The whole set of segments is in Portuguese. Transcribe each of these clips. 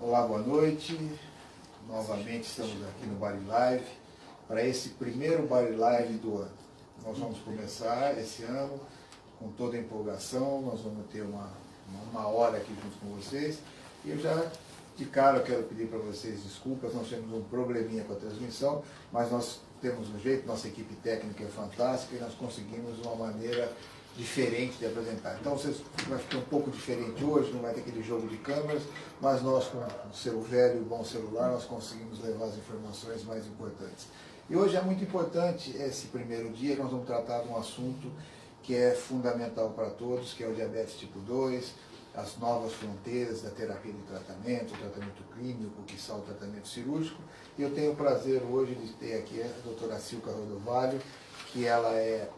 Olá, boa noite. Novamente estamos aqui no Bari Live para esse primeiro Bari Live do ano. Nós vamos começar esse ano com toda a empolgação, nós vamos ter uma hora aqui junto com vocês. E eu já, de cara, eu quero pedir para vocês desculpas, nós temos um probleminha com a transmissão, mas nós temos um jeito, nossa equipe técnica é fantástica e nós conseguimos uma maneira diferente de apresentar. Então vai ficar um pouco diferente hoje, não vai ter aquele jogo de câmeras, mas nós com o seu velho e bom celular, nós conseguimos levar as informações mais importantes. E hoje é muito importante esse primeiro dia, que nós vamos tratar de um assunto que é fundamental para todos, que é o diabetes tipo 2, as novas fronteiras da terapia de tratamento, o tratamento clínico, que são o tratamento cirúrgico. E eu tenho o prazer hoje de ter aqui a doutora Silka Rodovalho, que ela é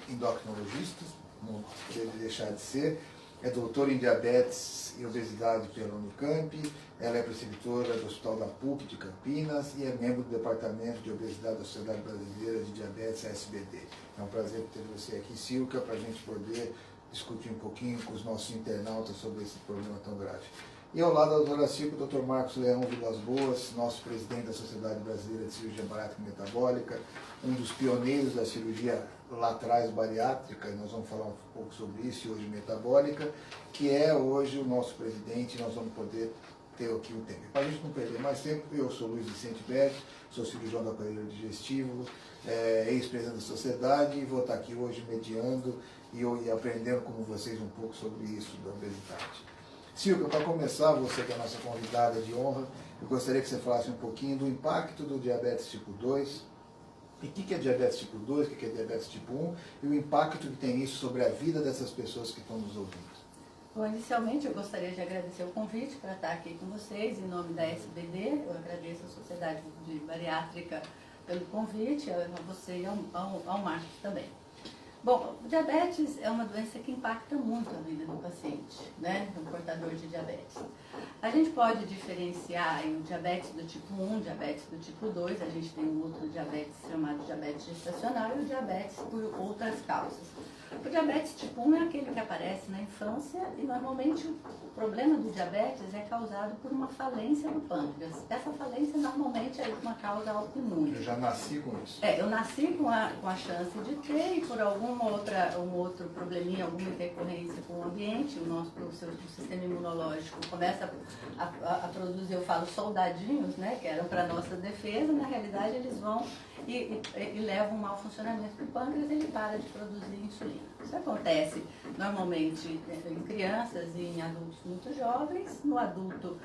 endocrinologista, não deve deixar de ser, é doutora em diabetes e obesidade pela Unicamp, ela é preceptora do Hospital da PUC de Campinas e é membro do Departamento de Obesidade da Sociedade Brasileira de Diabetes, ASBD. É um prazer ter você aqui, Silka, para a gente poder discutir um pouquinho com os nossos internautas sobre esse problema tão grave. E ao lado da doutora Silka, o Dr. Marcos Leão Vilas Boas, nosso presidente da Sociedade Brasileira de Cirurgia Bariátrica e Metabólica, um dos pioneiros da cirurgia lá atrás bariátrica, e nós vamos falar um pouco sobre isso, e hoje metabólica, que é hoje o nosso presidente, e nós vamos poder ter aqui o tempo. Para a gente não perder mais tempo, eu sou Luiz Vicente Berti, sou cirurgião do aparelho digestivo, ex-presidente da sociedade, e vou estar aqui hoje mediando e aprendendo com vocês um pouco sobre isso da obesidade. Silka, para começar, você que é a nossa convidada de honra, eu gostaria que você falasse um pouquinho do impacto do diabetes tipo 2, e o que é diabetes tipo 2, o que é diabetes tipo 1, e o impacto que tem isso sobre a vida dessas pessoas que estão nos ouvindo. Bom, inicialmente eu gostaria de agradecer o convite para estar aqui com vocês, em nome da SBD, eu agradeço à Sociedade de Bariátrica pelo convite, a você e ao Marcos também. Bom, o diabetes é uma doença que impacta muito a vida do paciente, né, do portador de diabetes. A gente pode diferenciar o diabetes do tipo 1, diabetes do tipo 2, a gente tem um outro diabetes chamado diabetes gestacional e o diabetes por outras causas. O diabetes tipo 1 é aquele que aparece na infância e normalmente o problema do diabetes é causado por uma falência do pâncreas. Essa falência normalmente é uma causa autoimune. Eu já nasci com isso. Eu nasci com a chance de ter e por um outro probleminha, alguma intercorrência com o ambiente, o sistema imunológico começa a produzir, eu falo, soldadinhos, né, que eram para a nossa defesa, na realidade eles vão e levam um mau funcionamento do pâncreas e ele para de produzir insulina. Isso acontece normalmente em crianças e em adultos muito jovens. No adulto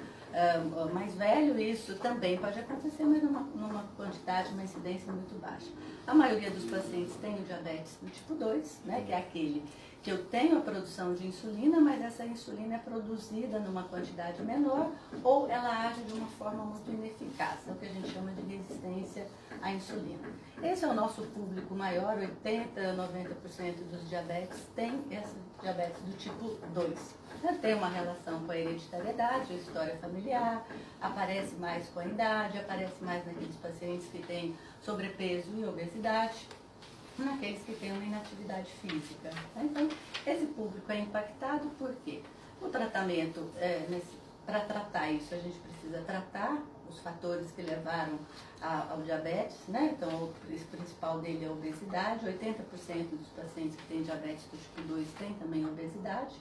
mais velho isso também pode acontecer, mas numa quantidade, uma incidência muito baixa. A maioria dos pacientes tem o diabetes do tipo 2, né, que é aquele que eu tenho a produção de insulina, mas essa insulina é produzida numa quantidade menor ou ela age de uma forma muito ineficaz, é o que a gente chama de resistência à insulina. Esse é o nosso público maior, 80%, 90% dos diabetes tem esse diabetes do tipo 2. Tem uma relação com a hereditariedade, a história familiar, aparece mais com a idade, aparece mais naqueles pacientes que têm sobrepeso e obesidade, naqueles que têm uma inatividade física. Então, esse público é impactado porque o tratamento, para tratar isso, a gente precisa tratar os fatores que levaram ao diabetes, né? Então, o principal dele é a obesidade, 80% dos pacientes que têm diabetes do tipo 2 têm também obesidade.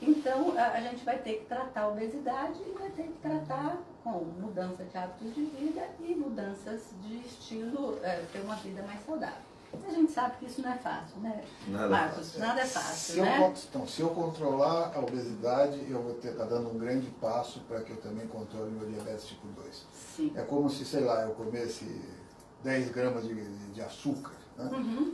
Então, a gente vai ter que tratar a obesidade e vai ter que tratar com mudança de hábitos de vida e mudanças de estilo, ter uma vida mais saudável. A gente sabe que isso não é fácil, né, Marcos? Nada é fácil, né? Então, se eu controlar a obesidade, eu vou estar dando um grande passo para que eu também controle meu diabetes tipo 2. Sim. É como se, sei lá, eu comesse 10 gramas de açúcar, né?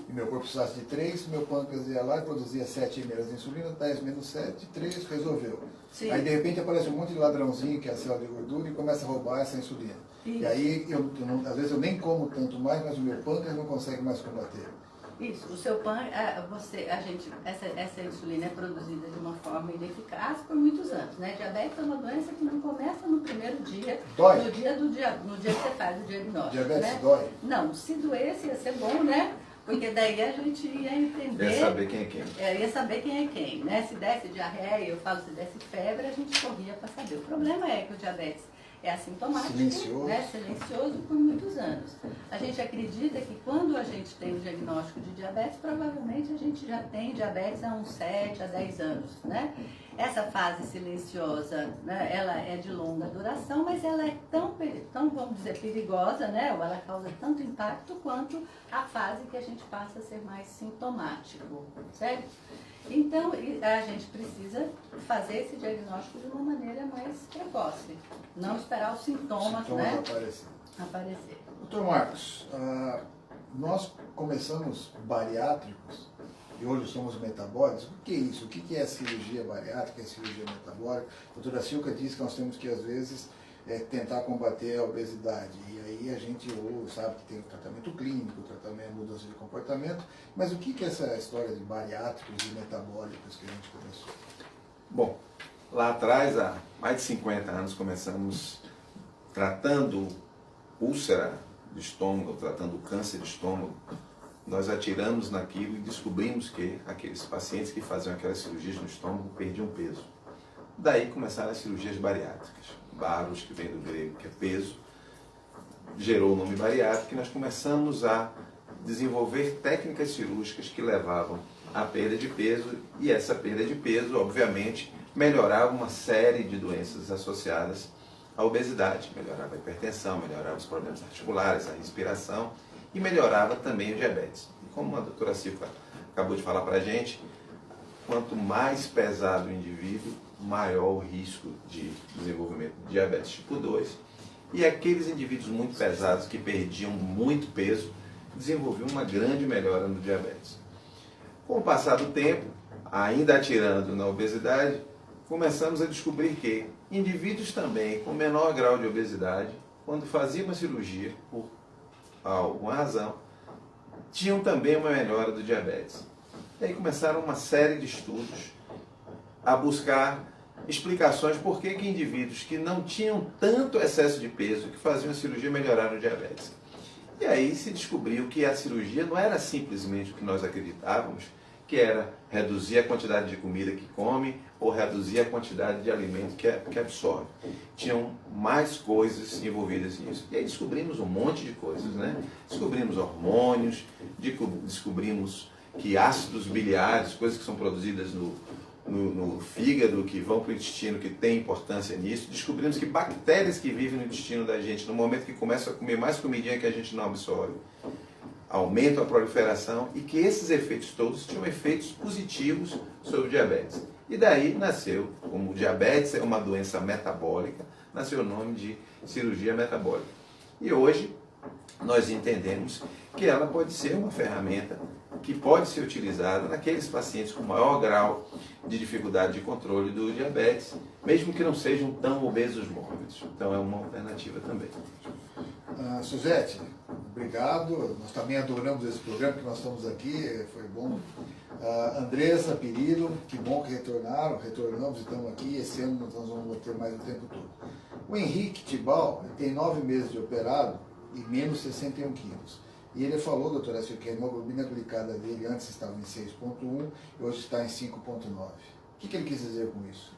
E meu corpo precisasse de 3, meu pâncreas ia lá e produzia 7 ml de insulina, 10 menos 7, 3, resolveu. Sim. Aí, de repente, aparece um monte de ladrãozinho, que é a célula de gordura, e começa a roubar essa insulina. Isso. E aí, às vezes eu nem como tanto mais, mas o meu pâncreas não consegue mais combater. Isso, o seu essa insulina é produzida de uma forma ineficaz por muitos anos, né? Diabetes é uma doença que não começa no primeiro dia, Dói? no dia que você faz o diagnóstico. Diabetes né? dói? Não, se doesse ia ser bom, né? Porque daí a gente ia entender... Ia saber quem é quem. Ia saber quem é quem, né? Se desse diarreia, eu falo se desse febre, a gente corria para saber. O problema é que o diabetes é assintomático, silencioso. Né? Silencioso por muitos anos. A gente acredita que quando a gente tem o diagnóstico de diabetes, provavelmente a gente já tem diabetes há uns 7 a 10 anos, né? Essa fase silenciosa, né, ela é de longa duração, mas ela é tão, vamos dizer, perigosa, né? Ou ela causa tanto impacto quanto a fase que a gente passa a ser mais sintomático, certo? Então, a gente precisa fazer esse diagnóstico de uma maneira mais precoce. Não esperar os sintomas, né, aparecer. Doutor Marcos, nós começamos bariátricos e hoje somos metabólicos. O que é isso? O que é cirurgia bariátrica, o que é cirurgia metabólica? A doutora Silca disse que nós temos que, às vezes, tentar combater a obesidade. E aí a gente sabe que tem o tratamento clínico, o tratamento de mudança de comportamento. Mas o que é essa história de bariátricos e metabólicos que a gente começou? Bom, lá atrás, há mais de 50 anos, começamos tratando úlcera de estômago, tratando câncer de estômago. Nós atiramos naquilo e descobrimos que aqueles pacientes que faziam aquelas cirurgias no estômago perdiam peso. Daí começaram as cirurgias bariátricas. Baros, que vem do grego, que é peso, gerou o nome bariátrico, e nós começamos a desenvolver técnicas cirúrgicas que levavam à perda de peso, e essa perda de peso, obviamente, melhorava uma série de doenças associadas à obesidade. Melhorava a hipertensão, melhorava os problemas articulares, a respiração, e melhorava também o diabetes. E como a doutora Silva acabou de falar para a gente, quanto mais pesado o indivíduo, maior o risco de desenvolvimento de diabetes tipo 2. E aqueles indivíduos muito pesados que perdiam muito peso, desenvolviam uma grande melhora no diabetes. Com o passar do tempo, ainda atirando na obesidade, começamos a descobrir que indivíduos também com menor grau de obesidade, quando faziam uma cirurgia, por alguma razão, tinham também uma melhora do diabetes. E aí começaram uma série de estudos a buscar explicações por que indivíduos que não tinham tanto excesso de peso, que faziam a cirurgia, melhoraram o diabetes. E aí se descobriu que a cirurgia não era simplesmente o que nós acreditávamos, que era reduzir a quantidade de comida que come ou reduzir a quantidade de alimento que absorve. Tinham mais coisas envolvidas nisso. E aí descobrimos um monte de coisas, né? Descobrimos hormônios, descobrimos que ácidos biliares, coisas que são produzidas no fígado, que vão para o intestino, que tem importância nisso. Descobrimos que bactérias que vivem no intestino da gente, no momento que começam a comer mais comidinha que a gente não absorve, aumentam a proliferação, e que esses efeitos todos tinham efeitos positivos sobre o diabetes. E daí nasceu, como o diabetes é uma doença metabólica, nasceu o nome de cirurgia metabólica. E hoje nós entendemos que ela pode ser uma ferramenta que pode ser utilizada naqueles pacientes com maior grau de dificuldade de controle do diabetes, mesmo que não sejam tão obesos mórbidos. Então é uma alternativa também. Suzete, obrigado. Nós também adoramos esse programa, que nós estamos aqui, foi bom. Andressa, Perillo, que bom que retornamos e estamos aqui. Esse ano nós vamos ter mais o tempo todo. O Henrique Tibal tem 9 meses de operado e menos 61 quilos. E ele falou, doutora Silvia, que a hemoglobina glicada dele antes estava em 6,1 e hoje está em 5,9. O que ele quis dizer com isso?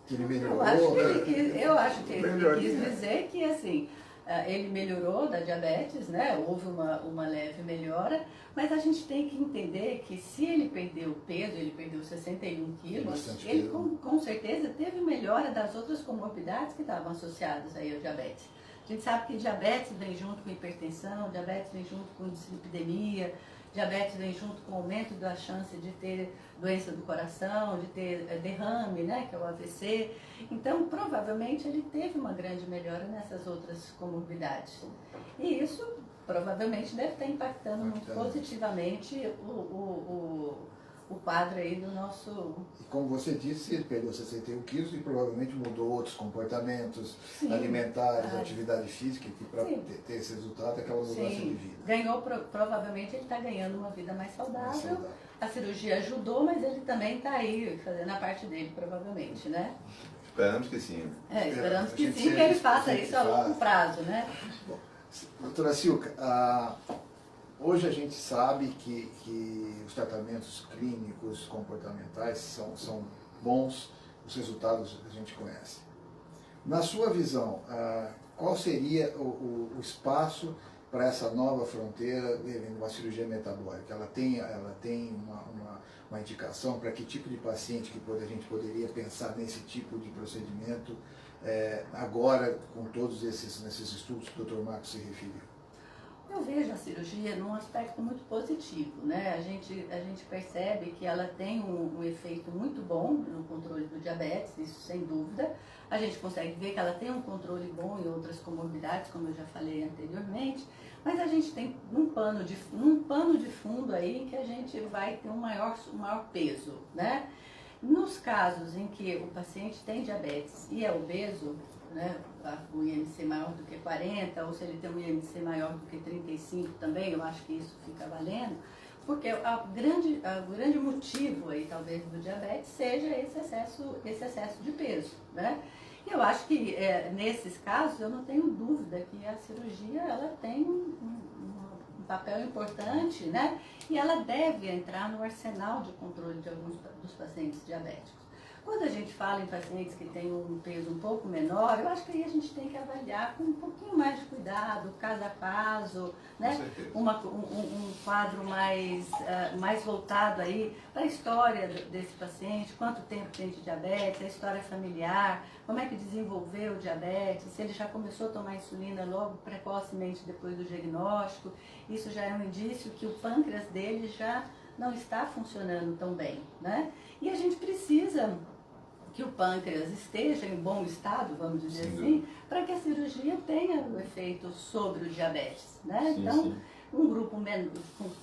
Que ele melhorou? Eu acho que ele quis dizer que, assim, ele melhorou da diabetes, né? Houve uma leve melhora, mas a gente tem que entender que se ele perdeu peso, ele perdeu 61 quilos, ele com certeza teve melhora das outras comorbidades que estavam associadas aí ao diabetes. A gente sabe que diabetes vem junto com hipertensão, diabetes vem junto com dislipidemia, diabetes vem junto com o aumento da chance de ter doença do coração, de ter derrame, né, que é o AVC. Então, provavelmente, ele teve uma grande melhora nessas outras comorbidades. E isso, provavelmente, deve estar impactando muito positivamente o quadro aí do nosso... E como você disse, ele perdeu 61 quilos e provavelmente mudou outros comportamentos alimentares, atividade física, que para ter esse resultado é aquela mudança de vida. Ganhou, provavelmente ele está ganhando uma vida mais saudável. A cirurgia ajudou, mas ele também está aí fazendo a parte dele, provavelmente, né? Esperamos que sim. Esperamos que sim, que ele faça isso a longo prazo, né? Bom, doutora Silca, Hoje a gente sabe que os tratamentos clínicos comportamentais são bons, os resultados a gente conhece. Na sua visão, qual seria o espaço para essa nova fronteira de uma cirurgia metabólica? Ela tem uma indicação para que tipo de paciente que a gente poderia pensar nesse tipo de procedimento agora, com todos nesses estudos que o Dr. Marcos se referiu? Eu vejo a cirurgia num aspecto muito positivo, né? A gente percebe que ela tem um efeito muito bom no controle do diabetes, isso sem dúvida. A gente consegue ver que ela tem um controle bom em outras comorbidades, como eu já falei anteriormente, mas a gente tem um pano de fundo aí que a gente vai ter um maior peso, né? Nos casos em que o paciente tem diabetes e é obeso, né, o IMC maior do que 40, ou se ele tem um IMC maior do que 35 também, eu acho que isso fica valendo, porque o grande motivo aí, talvez, do diabetes seja esse excesso de peso, né? E eu acho que nesses casos eu não tenho dúvida que a cirurgia ela tem um papel importante, né? E ela deve entrar no arsenal de controle de alguns dos pacientes diabéticos. Quando a gente fala em pacientes que têm um peso um pouco menor, eu acho que aí a gente tem que avaliar com um pouquinho mais de cuidado, caso a caso, né? Um quadro mais voltado aí para a história desse paciente, quanto tempo tem de diabetes, a história familiar, como é que desenvolveu o diabetes, se ele já começou a tomar insulina logo precocemente depois do diagnóstico, isso já é um indício que o pâncreas dele já não está funcionando tão bem, né? E a gente precisa que o pâncreas esteja em bom estado, vamos dizer assim, para que a cirurgia tenha o efeito sobre o diabetes, né? Então, um grupo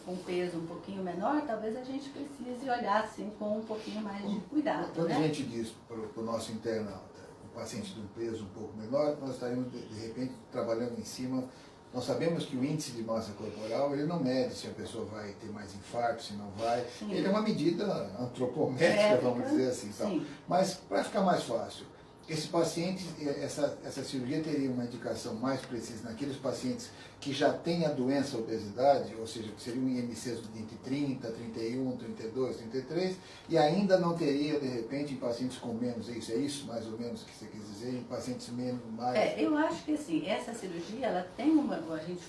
com peso um pouquinho menor, talvez a gente precise olhar assim com um pouquinho mais de cuidado. Quando né? a gente diz para o nosso internauta, o paciente de um peso um pouco menor, nós estaremos de repente trabalhando em cima. Nós sabemos que o índice de massa corporal, ele não mede se a pessoa vai ter mais infarto, se não vai. Sim. Ele é uma medida antropométrica, vamos dizer assim. Então. Mas, para ficar mais fácil, esse paciente, essa cirurgia teria uma indicação mais precisa naqueles pacientes que já têm a doença, a obesidade, ou seja, que seria um IMC entre 30, 31, 32, 33, e ainda não teria, de repente, em pacientes com menos, é isso mais ou menos que você quis dizer, em pacientes menos, mais... eu acho que assim, essa cirurgia, ela tem a gente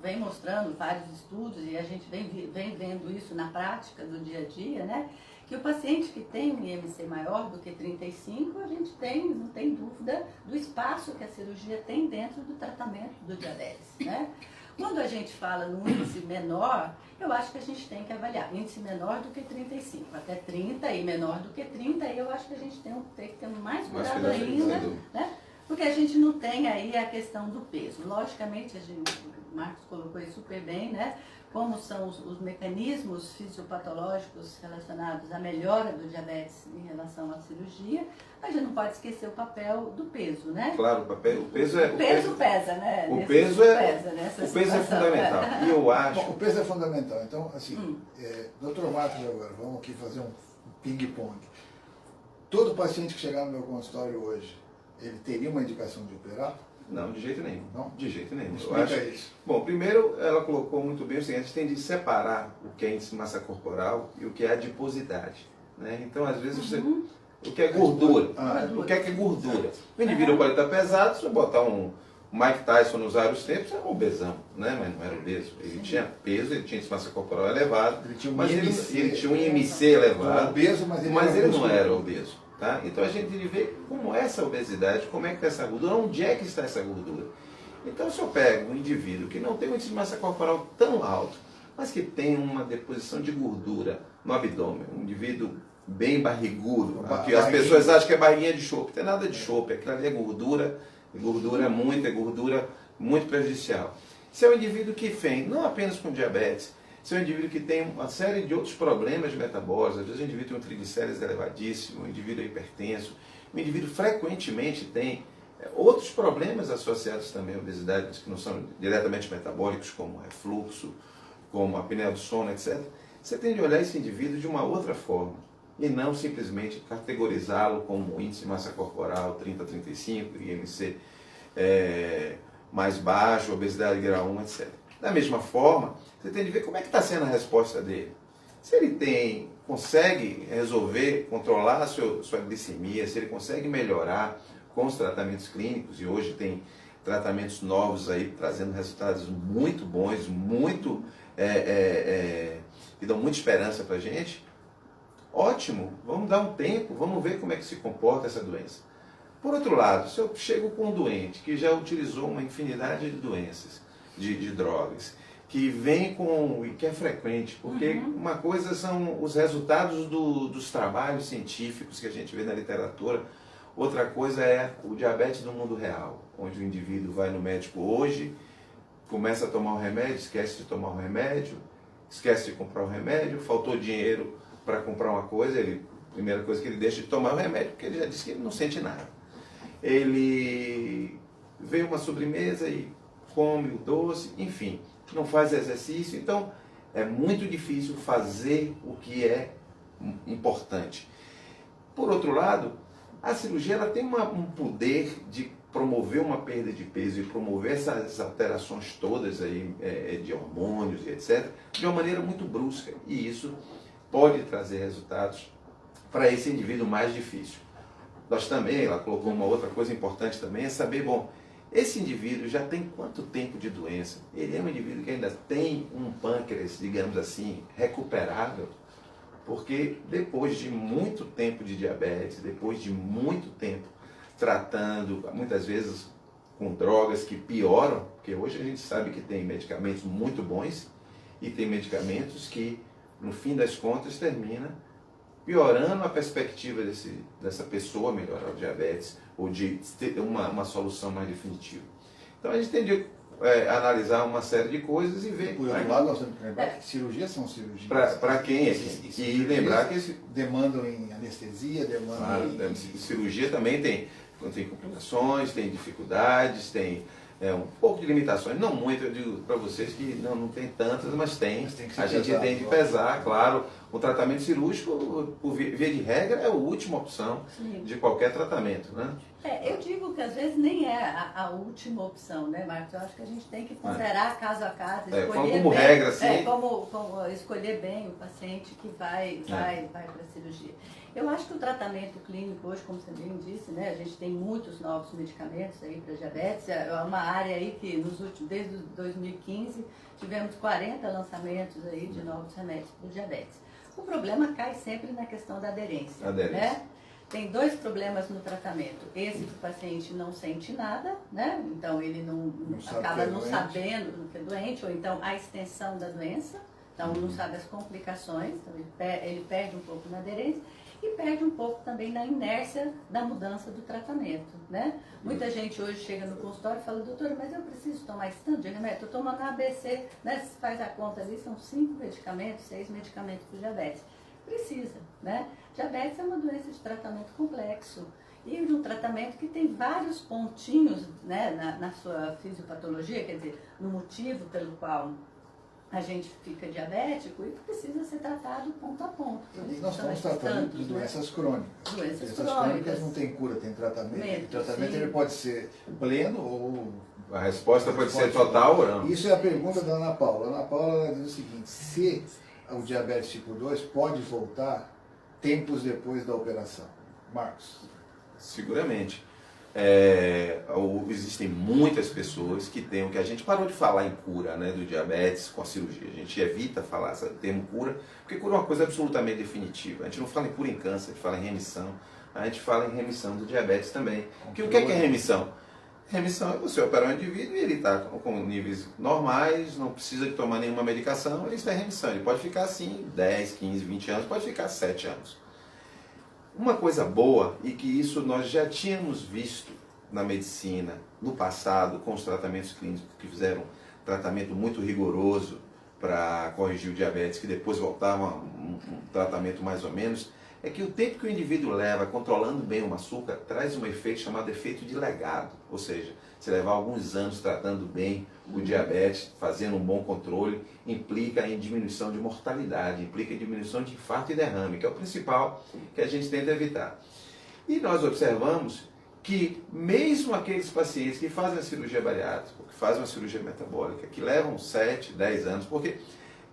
vem mostrando vários estudos e a gente vem vendo isso na prática do dia a dia, né? Que o paciente que tem um IMC maior do que 35, a gente não tem dúvida do espaço que a cirurgia tem dentro do tratamento do diabetes, né? Quando a gente fala no índice menor, eu acho que a gente tem que avaliar índice menor do que 35, até 30 e menor do que 30, e eu acho que a gente tem que ter mais cuidado ainda, né? Porque a gente não tem aí a questão do peso. Logicamente, o Marcos colocou isso super bem, né? Como são os mecanismos fisiopatológicos relacionados à melhora do diabetes em relação à cirurgia, a gente não pode esquecer o papel do peso, né? Claro, o peso é... O peso pesa, né? O peso é fundamental. E eu acho... Bom, o peso é fundamental. Então, assim, Dr. Marcos agora, vamos aqui fazer um ping-pong. Todo paciente que chegar no meu consultório hoje, ele teria uma indicação de operar? Não, de jeito nenhum. Não? De jeito nenhum. Explica isso. Bom, primeiro ela colocou muito bem o seguinte, a gente tem de separar o que é índice de massa corporal e o que é adiposidade. Né? Então, às vezes, o que é gordura? O que é gordura? O indivíduo pode estar pesado, se eu botar um Mike Tyson nos vários tempos, era um obesão, né? Mas não era obeso. Ele tinha peso, ele tinha índice de massa corporal elevado, ele tinha um IMC elevado, obeso, mas ele não era obeso. Tá? Então a gente vê como é essa obesidade, como é que está essa gordura, onde é que está essa gordura. Então se eu pego um indivíduo que não tem um índice de massa corporal tão alto, mas que tem uma deposição de gordura no abdômen, um indivíduo bem barrigudo, que as pessoas acham que é barriguinha de chope, não tem nada de chope, aquilo ali é gordura muito prejudicial. Se é um indivíduo que vem não apenas com diabetes, se é um indivíduo que tem uma série de outros problemas metabólicos, às vezes o indivíduo tem um triglicérides elevadíssimo, um indivíduo é hipertenso, o indivíduo frequentemente tem outros problemas associados também à obesidade, que não são diretamente metabólicos, como refluxo, como apneia do sono, etc. Você tem de olhar esse indivíduo de uma outra forma, e não simplesmente categorizá-lo como índice de massa corporal 30, 35, IMC mais baixo, obesidade grau 1, etc. Da mesma forma, você tem de ver como é que está sendo a resposta dele. Se ele consegue resolver, controlar a sua glicemia, se ele consegue melhorar com os tratamentos clínicos, e hoje tem tratamentos novos aí trazendo resultados muito bons, que dão muita esperança para a gente, ótimo, vamos dar um tempo, vamos ver como é que se comporta essa doença. Por outro lado, se eu chego com um doente que já utilizou uma infinidade de doenças, de drogas, que vem e que é frequente, porque uma coisa são os resultados dos trabalhos científicos que a gente vê na literatura, outra coisa é o diabetes no mundo real, onde o indivíduo vai no médico hoje, começa a tomar o remédio, esquece de tomar o remédio, esquece de comprar o remédio, faltou dinheiro para comprar uma coisa, a primeira coisa que ele deixa de tomar é o remédio, porque ele já disse que ele não sente nada. Ele vê uma sobremesa e come o doce, enfim, não faz exercício, então é muito difícil fazer o que é importante. Por outro lado, a cirurgia ela tem um poder de promover uma perda de peso e promover essas alterações todas aí, de hormônios e etc., de uma maneira muito brusca, e isso pode trazer resultados para esse indivíduo mais difícil. Nós também, ela colocou uma outra coisa importante também, é saber, bom, esse indivíduo já tem quanto tempo de doença? Ele é um indivíduo que ainda tem um pâncreas, digamos assim, recuperável, porque depois de muito tempo de diabetes, depois de muito tempo tratando, muitas vezes com drogas que pioram, porque hoje a gente sabe que tem medicamentos muito bons e tem medicamentos que, no fim das contas, termina piorando a perspectiva dessa pessoa melhorar o diabetes ou de ter uma solução mais definitiva. Então a gente tem de analisar uma série de coisas e ver. Por outro lado, nós temos que lembrar que cirurgias são cirurgias. Para quem é? E lembrar que demandam em anestesia, demandam cirurgia também tem complicações, tem dificuldades, tem um pouco de limitações, não muito, eu digo para vocês que não tem tantas, mas tem. A gente tem de pesar, claro. O tratamento cirúrgico, por via de regra, é a última opção de qualquer tratamento, né? Eu digo que às vezes nem é a última opção, né, Marcos? Eu acho que a gente tem que considerar caso a caso, escolher como bem, regra, sim. Como escolher bem o paciente que vai para a cirurgia. Eu acho que o tratamento clínico hoje, como você bem disse, né, a gente tem muitos novos medicamentos aí para diabetes. É uma área aí que desde 2015 tivemos 40 lançamentos aí de novos remédios para diabetes. O problema cai sempre na questão da aderência. Né? Tem dois problemas no tratamento. Esse que o paciente não sente nada, né? Então ele acaba não sabendo que é doente, ou então a extensão da doença, então não sabe as complicações, então ele perde um pouco na aderência e perde um pouco também na inércia da mudança do tratamento, né? Muita gente hoje chega no consultório e fala, doutora, mas eu preciso tomar esse tanto de remédio? Estou tomando ABC, né? Se faz a conta ali, são 5 medicamentos, 6 medicamentos para diabetes. Precisa, né? Diabetes é uma doença de tratamento complexo e de um tratamento que tem vários pontinhos, né, na sua fisiopatologia, quer dizer, no motivo pelo qual a gente fica diabético e precisa ser tratado ponto a ponto. E nós estamos tratando de doenças crônicas. Doenças crônicas não tem cura, tem tratamento. O tratamento ele pode ser pleno ou... A resposta pode ser total ou não. Isso é a pergunta da Ana Paula. A Ana Paula diz o seguinte, se o diabetes tipo 2 pode voltar tempos depois da operação? Marcos. Seguramente. Existem muitas pessoas que têm o que a gente parou de falar em cura, né, do diabetes com a cirurgia. A gente evita falar esse termo cura, porque cura é uma coisa absolutamente definitiva. A gente não fala em cura em câncer, a gente fala em remissão. A gente fala em remissão do diabetes também. O que é remissão? Remissão é você operar um indivíduo e ele está com níveis normais, não precisa de tomar nenhuma medicação, ele está em remissão. Ele pode ficar assim 10, 15, 20 anos, pode ficar 7 anos. Uma coisa boa, e que isso nós já tínhamos visto na medicina no passado, com os tratamentos clínicos que fizeram tratamento muito rigoroso para corrigir o diabetes, que depois voltava um tratamento mais ou menos, é que o tempo que o indivíduo leva controlando bem o açúcar traz um efeito chamado efeito de legado. Ou seja, se levar alguns anos tratando bem o diabetes, fazendo um bom controle, implica em diminuição de mortalidade, implica em diminuição de infarto e derrame, que é o principal que a gente tenta evitar. E nós observamos que mesmo aqueles pacientes que fazem a cirurgia bariátrica, que fazem uma cirurgia metabólica, que levam 7, 10 anos, porque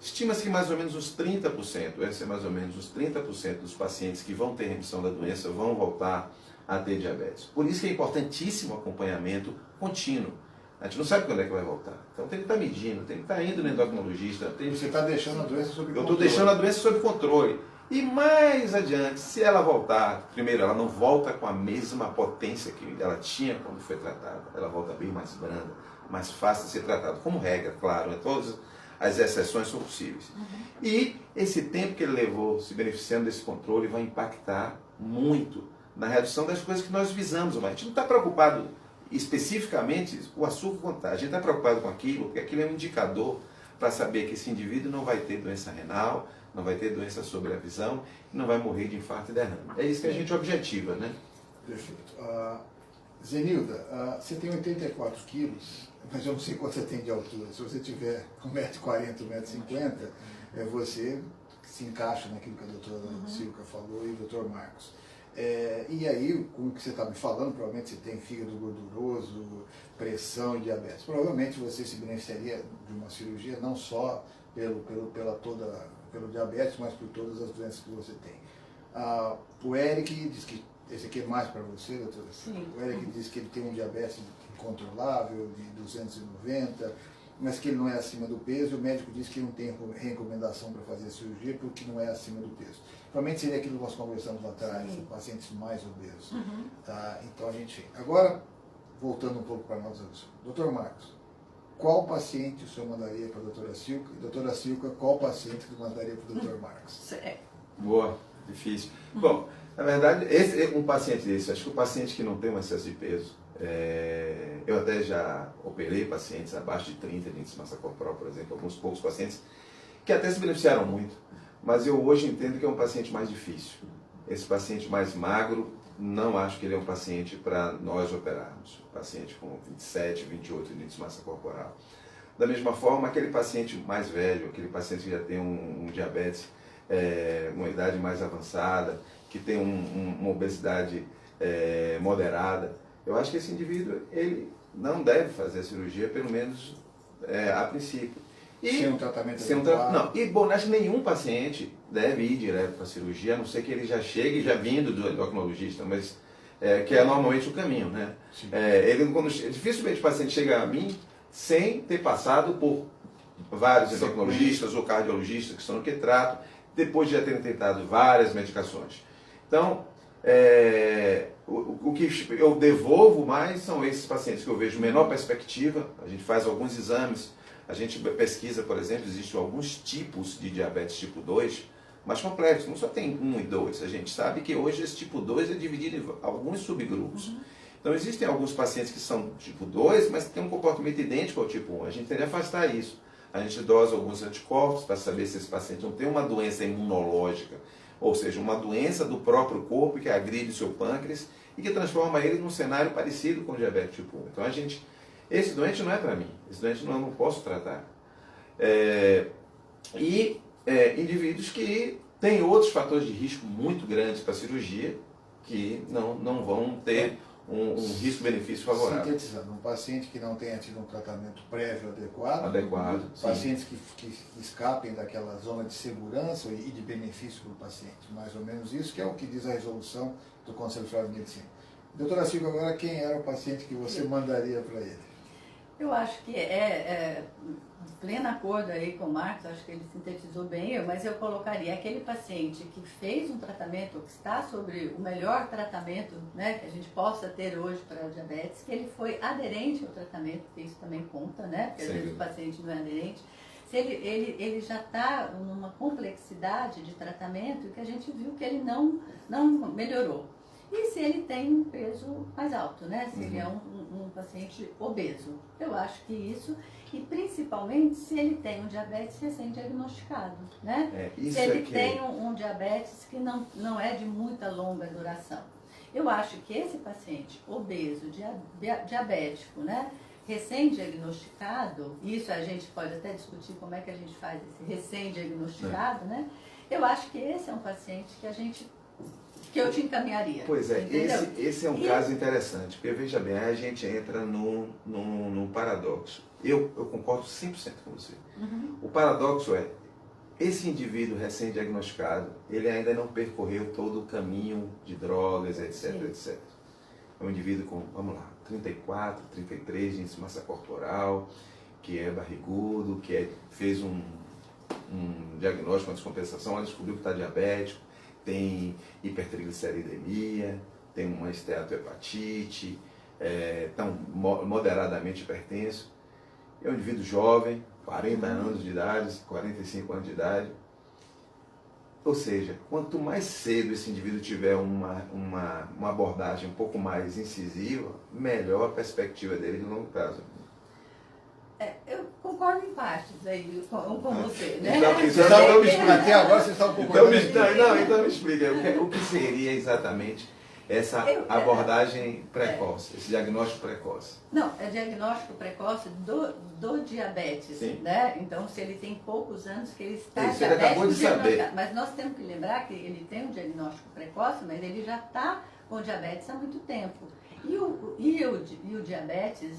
estima-se que mais ou menos uns 30%, esse é mais ou menos uns 30% dos pacientes que vão ter remissão da doença vão voltar a ter diabetes. Por isso que é importantíssimo o acompanhamento contínuo. A gente não sabe quando é que vai voltar. Então tem que estar medindo, tem que estar indo no endocrinologista. Você está deixando a doença sob controle. Eu estou deixando a doença sob controle. E mais adiante, se ela voltar, primeiro, ela não volta com a mesma potência que ela tinha quando foi tratada. Ela volta bem mais branda, mais fácil de ser tratada. Como regra, claro, todas as exceções são possíveis. E esse tempo que ele levou se beneficiando desse controle vai impactar muito na redução das coisas que nós visamos. Mas a gente não está preocupado especificamente com o açúcar contágio. A gente está preocupado com aquilo, porque aquilo é um indicador para saber que esse indivíduo não vai ter doença renal, não vai ter doença sobre a visão, não vai morrer de infarto e derrame. É isso que a gente objetiva, né? Perfeito. Zenilda, você tem 84 quilos, mas eu não sei quanto você tem de altura. Se você tiver 1,40m, 1,50m, você se encaixa naquilo que a doutora Silca falou e o doutor Marcos. E aí, com o que você está me falando, provavelmente você tem fígado gorduroso, pressão e diabetes. Provavelmente você se beneficiaria de uma cirurgia não só pelo diabetes, mas por todas as doenças que você tem. O Eric diz que, esse aqui é mais para você, doutora? Sim. O Eric diz que ele tem um diabetes incontrolável, de 290, mas que ele não é acima do peso, e o médico diz que não tem recomendação para fazer a cirurgia porque não é acima do peso. Provavelmente seria aquilo que nós conversamos lá atrás, pacientes mais obesos. Tá? Então a gente... Agora, voltando um pouco para nós, doutor Marcos, qual paciente o senhor mandaria para a doutora Silca? E doutora Silca, qual paciente que mandaria para o doutor Marcos? Boa, difícil. Bom, na verdade, um paciente desse, acho que o paciente que não tem um excesso de peso, eu até já operei pacientes abaixo de 30 de índice de massa corporal, por exemplo, alguns poucos pacientes que até se beneficiaram muito, mas eu hoje entendo que é um paciente mais difícil. Esse paciente mais magro, não acho que ele é um paciente para nós operarmos. Um paciente com 27, 28 de índice de massa corporal. Da mesma forma, aquele paciente mais velho, aquele paciente que já tem um diabetes, uma idade mais avançada, que tem uma obesidade moderada, eu acho que esse indivíduo ele não deve fazer a cirurgia, pelo menos a princípio. Sem um tratamento adequado. Não, e bom, acho que nenhum paciente deve ir direto para a cirurgia, a não ser que ele já chegue já vindo do endocrinologista, mas que é normalmente o caminho, né? Dificilmente o paciente chega a mim sem ter passado por vários endocrinologistas ou cardiologistas que são no que tratam, depois de já terem tentado várias medicações. Então, o que eu devolvo mais são esses pacientes que eu vejo menor perspectiva. A gente faz alguns exames, a gente pesquisa, por exemplo, existem alguns tipos de diabetes tipo 2 mais complexos, não só tem 1 e 2. A gente sabe que hoje esse tipo 2 é dividido em alguns subgrupos. Então existem alguns pacientes que são tipo 2, mas que têm um comportamento idêntico ao tipo 1. A gente tem que afastar isso. A gente dosa alguns anticorpos para saber se esse paciente não tem uma doença imunológica, ou seja, uma doença do próprio corpo que agride o seu pâncreas e que transforma ele num cenário parecido com o diabetes tipo 1. Então esse doente não é para mim, esse doente eu não posso tratar. Indivíduos que têm outros fatores de risco muito grandes para a cirurgia, que não vão ter um risco-benefício favorável. Sintetizando, um paciente que não tenha tido um tratamento prévio adequado, pacientes que escapem daquela zona de segurança e de benefício para o paciente, mais ou menos isso, que é o que diz a resolução do Conselho Federal de Medicina. Doutora Silva, agora quem era o paciente que você mandaria para ele? Eu acho que pleno acordo aí com o Marcos, acho que ele sintetizou bem, mas eu colocaria aquele paciente que fez um tratamento, que está sobre o melhor tratamento, né, que a gente possa ter hoje para o diabetes, que ele foi aderente ao tratamento, que isso também conta, né, porque às vezes o paciente não é aderente. Se ele já está numa complexidade de tratamento que a gente viu que ele não melhorou. E se ele tem um peso mais alto, né? Se ele é um paciente obeso. Eu acho que isso, e principalmente se ele tem um diabetes recém-diagnosticado, né? Se ele tem um diabetes que não é de muita longa duração. Eu acho que esse paciente obeso, diabético, né? Recém-diagnosticado, isso a gente pode até discutir como é que a gente faz esse recém-diagnosticado, né? Eu acho que esse é um paciente que a gente que eu te encaminharia. Pois é, entendeu? esse é um caso interessante, porque veja bem, a gente entra num paradoxo. Eu concordo 100% com você. O paradoxo é, esse indivíduo recém-diagnosticado, ele ainda não percorreu todo o caminho de drogas, etc, etc. É um indivíduo com, vamos lá, 34, 33 de índice de massa corporal, que é barrigudo, fez um diagnóstico, uma descompensação, ela descobriu que está diabético, tem hipertrigliceridemia, tem uma esteatohepatite, tão moderadamente hipertenso. É um indivíduo jovem, 40 anos de idade, 45 anos de idade. Ou seja, quanto mais cedo esse indivíduo tiver uma abordagem um pouco mais incisiva, melhor a perspectiva dele de longo prazo. Eu concordo em partes aí com você, né? Até agora você está um pouco... Então me explica, o que seria exatamente essa abordagem precoce, esse diagnóstico precoce? Não, é diagnóstico precoce do diabetes, Sim. né? Então, se ele tem poucos anos que ele está Isso, ele acabou de saber. Mas nós temos que lembrar que ele tem um diagnóstico precoce, mas ele já está com diabetes há muito tempo. E o diabetes,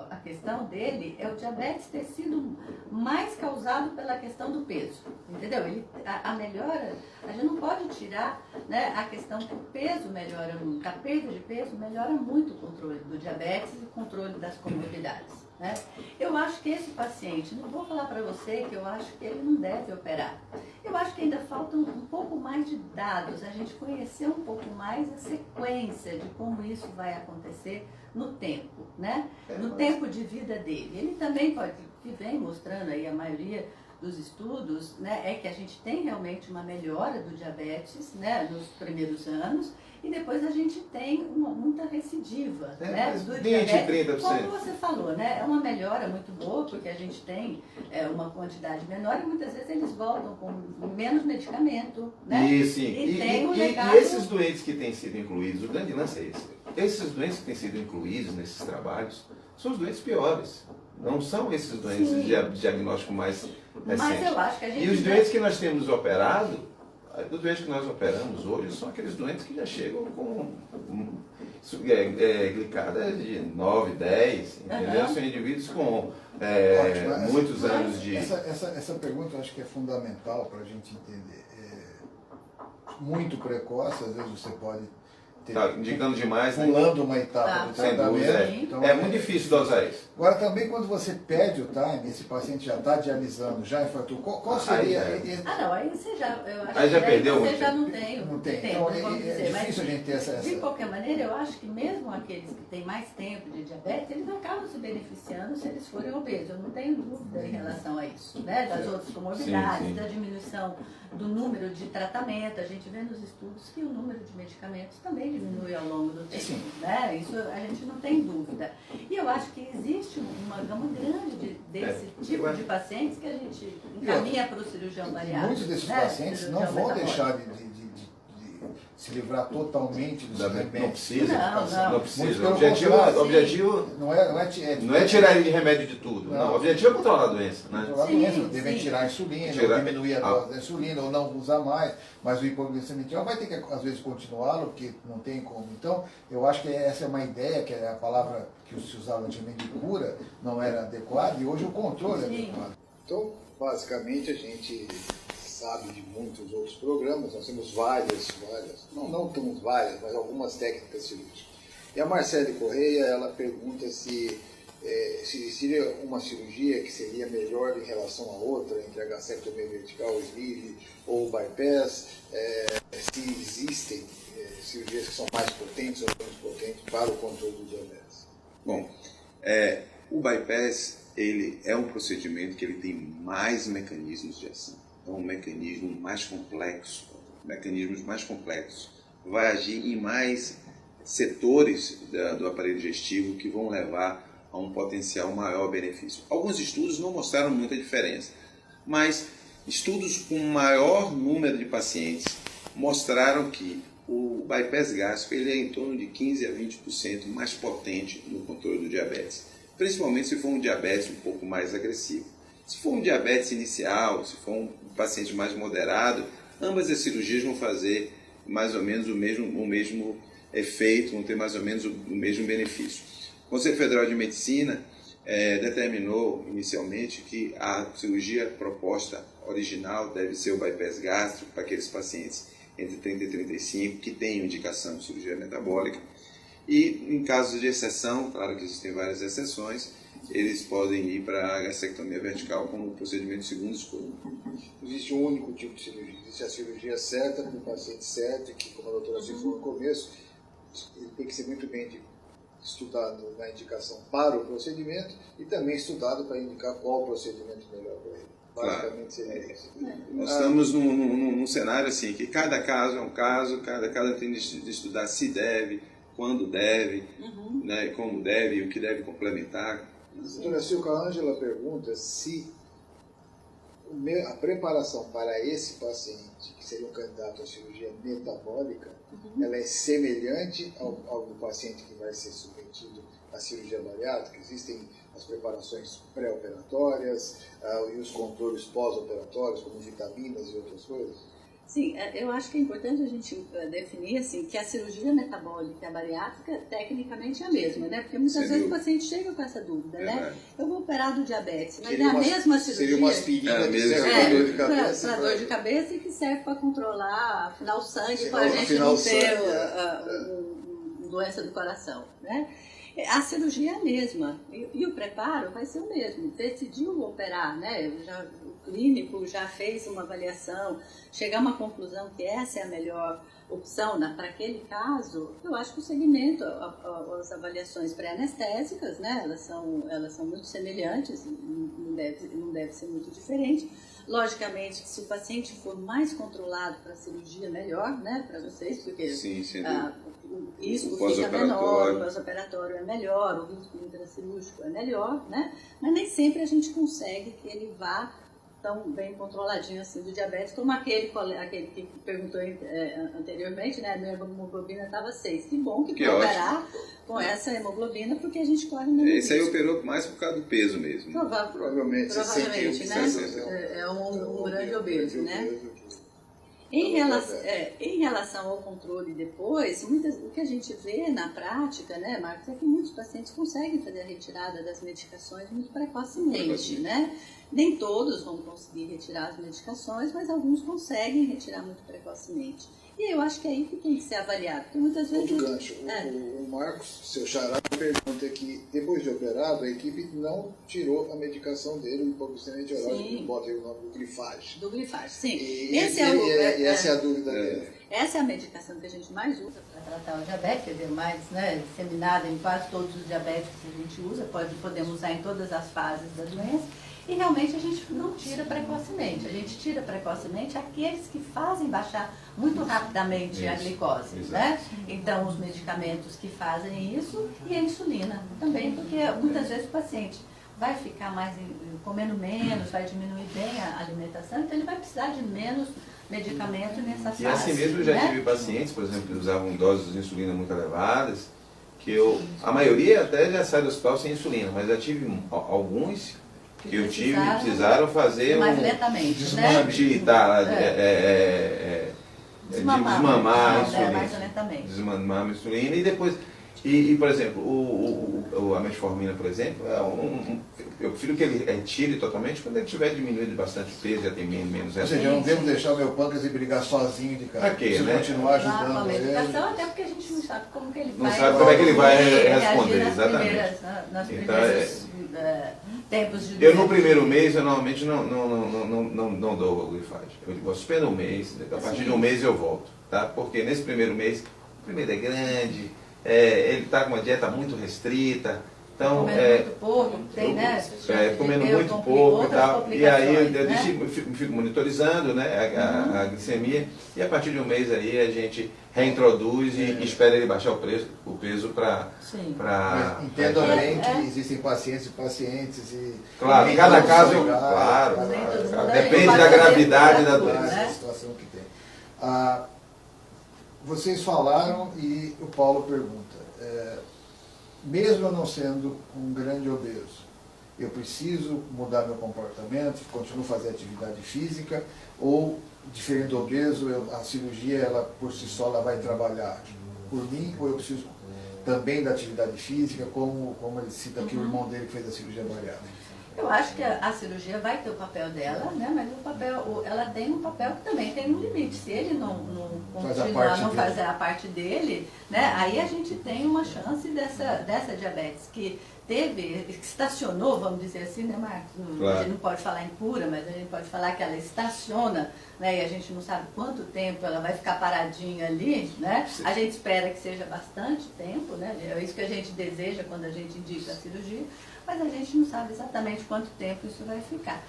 a questão dele é o diabetes ter sido mais causado pela questão do peso, entendeu? A melhora, a gente não pode tirar, né, a questão que o peso melhora muito, a perda de peso melhora muito o controle do diabetes e o controle das comorbidades, né? Eu acho que esse paciente, não vou falar para você que eu acho que ele não deve operar. Eu acho que ainda falta um pouco mais de dados, a gente conhecer um pouco mais a sequência de como isso vai acontecer no tempo, né? No tempo de vida dele. Ele também que vem mostrando aí a maioria dos estudos, né, é que a gente tem realmente uma melhora do diabetes, né, nos primeiros anos, e depois a gente tem muita recidiva, né, do 20, diabetes. 30%. Como você falou, né, é uma melhora muito boa, porque a gente tem uma quantidade menor e muitas vezes eles voltam com menos medicamento, né? Isso, E tem um legado... e esses doentes que têm sido incluídos, o grande lance é esse. Esses doentes que têm sido incluídos nesses trabalhos são os doentes piores. Não são esses doentes de diagnóstico mais recente. Mas eu acho que a gente... E os doentes que nós temos operado, os doentes que nós operamos hoje, são aqueles doentes que já chegam com glicada de 9, 10, entendeu? São indivíduos com muitos anos de... Essa pergunta eu acho que é fundamental para a gente entender. Muito precoce, às vezes você pode ter... Tá indicando demais, né? Pulando uma etapa do Sem tratamento. dúvida, Então, é muito difícil dosar isso. Agora, também quando você pede o time, esse paciente já está dialisando, já infartou, qual seria... não, aí você já... Eu acho Aí já que perdeu você muito. já não tem. Não tem. Tempo, Então, vamos dizer, é mas, difícil a gente ter essa... de qualquer maneira, eu acho que mesmo aqueles que têm mais tempo de diabetes, eles acabam se beneficiando se eles forem obesos. Eu não tenho dúvida em relação a isso, né? Das outras comorbidades, da diminuição do número de tratamento. A gente vê nos estudos que o número de medicamentos também diminui ao longo do tempo, né? Isso a gente não tem dúvida. E eu acho que existe uma gama grande desse tipo de pacientes que a gente encaminha para o cirurgião bariátrico. Muitos desses né? pacientes não vão deixar de se livrar totalmente dos remédios. Não precisa. Não precisa. O objetivo não é tirar ele de remédio de tudo. Não, o objetivo é controlar a doença. Né? Controlar a doença, devem tirar a insulina, ou diminuir a dose da insulina, ou não usar mais, mas o hipoglicemia vai ter que, às vezes, continuá-lo, porque não tem como. Então, eu acho que essa é uma ideia, que é a palavra que se usava antigamente de cura, não era adequada, e hoje o controle é adequado. Então, basicamente, a gente sabe de muitos outros programas, nós temos várias, não temos várias, mas algumas técnicas cirúrgicas. E a Marcele Correia, ela pergunta se seria uma cirurgia que seria melhor em relação a outra, entre a gastrectomia vertical, o sleeve ou o bypass, se existem cirurgias que são mais potentes ou menos potentes para o controle do diabetes. Bom, o bypass ele é um procedimento que ele tem mais mecanismos de ação. É um mecanismo mais complexo, mecanismos mais complexos. Vai agir em mais setores do aparelho digestivo que vão levar a um potencial maior benefício. Alguns estudos não mostraram muita diferença, mas estudos com maior número de pacientes mostraram que o bypass gástrico ele é em torno de 15 a 20% mais potente no controle do diabetes, principalmente se for um diabetes um pouco mais agressivo. Se for um diabetes inicial, se for um paciente mais moderado, ambas as cirurgias vão fazer mais ou menos o mesmo efeito, vão ter mais ou menos o mesmo benefício. O Conselho Federal de Medicina determinou inicialmente que a cirurgia proposta original deve ser o bypass gástrico para aqueles pacientes entre 30 e 35 que têm indicação de cirurgia metabólica. E em casos de exceção, claro que existem várias exceções, eles podem ir para a gastrectomia vertical como procedimento de segunda escolha. Existe um único tipo de cirurgia, existe a cirurgia certa para o paciente certo, que, como a doutora se falou no começo, ele tem que ser muito bem estudado na indicação para o procedimento e também estudado para indicar qual o procedimento melhor para ele. Basicamente seria isso. Nós estamos num cenário assim, que cada caso é um caso, cada caso tem de estudar se deve, quando deve, né, como deve, o que deve complementar. Doutora Silca, a Ângela pergunta se a preparação para esse paciente, que seria um candidato à cirurgia metabólica, ela é semelhante ao do paciente que vai ser submetido à cirurgia bariátrica? Existem as preparações pré-operatórias e os controles pós-operatórios, como vitaminas e outras coisas? Sim, eu acho que é importante a gente definir assim, que a cirurgia metabólica e a bariátrica tecnicamente é a mesma, né? Porque muitas vezes o paciente chega com essa dúvida, né? Eu vou operar do diabetes, mas é a mesma cirurgia. Seria uma aspirina que serve para dor de cabeça. Para dor de cabeça e que serve para controlar, afinal, o sangue, para a gente não ter doença do coração, né? A cirurgia é a mesma e o preparo vai ser o mesmo. Decidiu operar, né? O clínico já fez uma avaliação, chegar a uma conclusão que essa é a melhor opção para aquele caso. Eu acho que o segmento, as avaliações pré-anestésicas, né? Elas são muito semelhantes, não deve ser muito diferente. Logicamente, se o paciente for mais controlado para a cirurgia, melhor, né? Para vocês, porque Sim, o risco fica menor, o pós-operatório é melhor, o risco intracirúrgico é melhor, né? Mas nem sempre a gente consegue que ele vá tão bem controladinho assim do diabetes, como aquele que perguntou anteriormente, né? A minha hemoglobina estava 6. Que bom que pode operar com essa hemoglobina, porque a gente corre no Esse aí operou mais por causa do peso mesmo. Provavelmente, né? É um grande obeso, né? Em relação ao controle depois, o que a gente vê na prática, né, Marcos, é que muitos pacientes conseguem fazer a retirada das medicações muito precocemente, né? Nem todos vão conseguir retirar as medicações, mas alguns conseguem retirar muito precocemente. E eu acho que é aí que tem que ser avaliado, porque muitas vezes... Outro gancho, o Marcos, seu xará, pergunta que depois de operado, a equipe não tirou a medicação dele, o hipoglicemia oral, bota aí o nome do glifage. Do glifage, sim. Essa é a dúvida dele. Essa é a medicação que a gente mais usa para tratar o diabetes, quer dizer, mais disseminada em quase todos os diabéticos que a gente usa, podemos usar em todas as fases da doença. E realmente a gente não tira precocemente. A gente tira precocemente aqueles que fazem baixar muito rapidamente a glicose, né? Então, os medicamentos que fazem isso e a insulina também, porque muitas vezes o paciente vai ficar comendo menos, vai diminuir bem a alimentação, então ele vai precisar de menos medicamento nessa fase. E assim mesmo eu já tive pacientes, por exemplo, que usavam doses de insulina muito elevadas, que a maioria até já sai do hospital sem insulina, mas já tive alguns que precisaram fazer mais lentamente, desmamar a insulina. Mais lentamente. Desmamar a insulina e depois... por exemplo, a metformina, por exemplo, eu prefiro que ele retire totalmente quando ele tiver diminuído bastante peso, já tem menos... Ou seja, eu não devo deixar o meu pâncreas e brigar sozinho de casa. Pra quê, né? Continuar ajudando ele. Até porque a gente não sabe como que ele vai... Não sabe como é que ele vai responder, exatamente. Nas primeiras tempos de... Eu no primeiro mês, eu normalmente não dou o glifage. Eu suspendo um mês, a partir de um mês eu volto, tá? Porque nesse primeiro mês, o primeiro é grande, ele está com uma dieta muito restrita, então... Comendo muito pouco, tem, né? Comendo muito pouco e tal. E aí eu fico monitorizando, né, a glicemia, e a partir de um mês aí a gente reintroduz e espera ele baixar o peso para... Entendo bem que existem pacientes e pacientes e... Claro, cada caso, claro, depende da gravidade da doença. Da situação que tem. Vocês falaram e o Paulo pergunta, mesmo eu não sendo um grande obeso, eu preciso mudar meu comportamento, continuo a fazer atividade física ou diferente do obeso, a cirurgia, ela por si só, ela vai trabalhar por mim, ou eu preciso também da atividade física, como ele cita aqui o irmão dele que fez a cirurgia bariátrica? Eu acho que a cirurgia vai ter o papel dela, né? Mas ela tem um papel que também tem um limite. Se ele não continuar, não fazer a parte dele, né? Aí a gente tem uma chance dessa diabetes que estacionou, vamos dizer assim, né, Marcos? Claro. A gente não pode falar em cura, mas a gente pode falar que ela estaciona, né? E a gente não sabe quanto tempo ela vai ficar paradinha ali, né? Sim. A gente espera que seja bastante tempo, né? É isso que a gente deseja quando a gente indica a cirurgia, mas a gente não sabe exatamente quanto tempo isso vai ficar.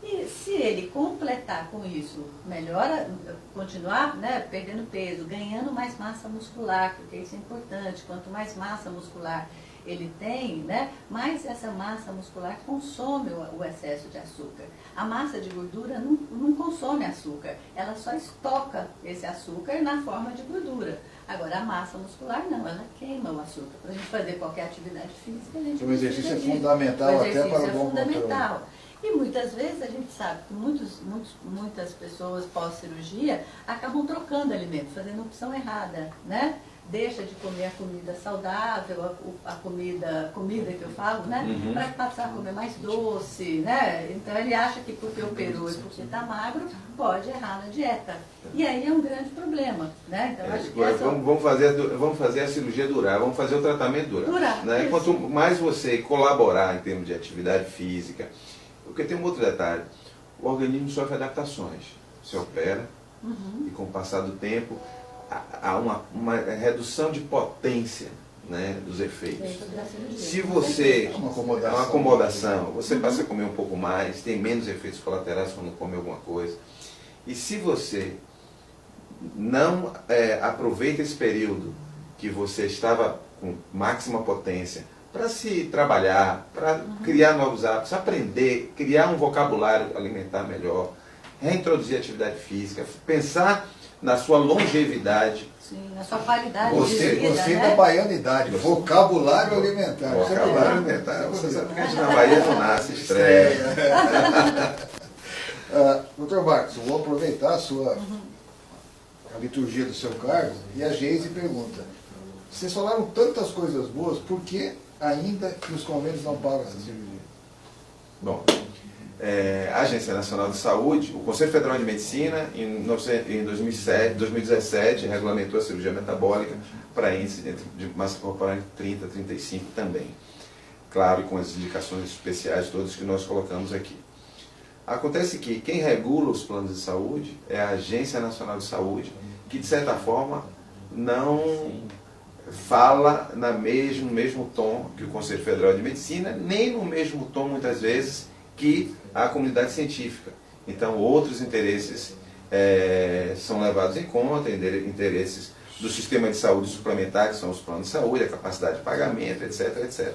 E se ele completar com isso, melhora, continuar, né, perdendo peso, ganhando mais massa muscular, porque isso é importante, quanto mais massa muscular ele tem, né, mais essa massa muscular consome o excesso de açúcar. A massa de gordura não consome açúcar, ela só estoca esse açúcar na forma de gordura. Agora, a massa muscular não, ela queima o açúcar. Para a gente fazer qualquer atividade física, a gente O exercício é disso. fundamental O até exercício para o é bom controle. fundamental. E muitas vezes a gente sabe que muitas pessoas pós-cirurgia acabam trocando alimento, fazendo a opção errada, né? Deixa de comer a comida saudável, a comida que eu falo, né? Uhum. Para passar a comer mais doce, né? Então ele acha que porque operou e porque está magro, pode errar na dieta. E aí é um grande problema, né? Então, acho que vamos fazer a cirurgia durar, vamos fazer o tratamento durar. Né? Isso. Quanto mais você colaborar em termos de atividade física, porque tem um outro detalhe, o organismo sofre adaptações. Você opera e com o passar do tempo há uma redução de potência, né, dos efeitos. Se você... É uma acomodação. Você passa a comer um pouco mais, tem menos efeitos colaterais quando come alguma coisa. E se você não aproveita esse período que você estava com máxima potência para se trabalhar, para criar novos hábitos, aprender, criar um vocabulário alimentar melhor, reintroduzir atividade física, pensar na sua longevidade. Sim, na sua qualidade Você, de vida, você né? da baianidade, vocabulário alimentar. Vocabulário alimentar. Você sabe que a gente na Bahia não nasce, estreia. Doutor Marcos, eu vou aproveitar a liturgia do seu cargo e a Geise pergunta, vocês falaram tantas coisas boas, por que ainda que os convênios não pagam essa cirurgia? Bom, a Agência Nacional de Saúde, o Conselho Federal de Medicina, em 2017, regulamentou a cirurgia metabólica para índice de massa corporal entre 30 e 35 também. Claro, com as indicações especiais todas que nós colocamos aqui. Acontece que quem regula os planos de saúde é a Agência Nacional de Saúde, que de certa forma não fala no mesmo tom que o Conselho Federal de Medicina, nem no mesmo tom, muitas vezes, que a comunidade científica. Então, outros interesses são levados em conta, interesses do sistema de saúde suplementar, que são os planos de saúde, a capacidade de pagamento, etc, etc.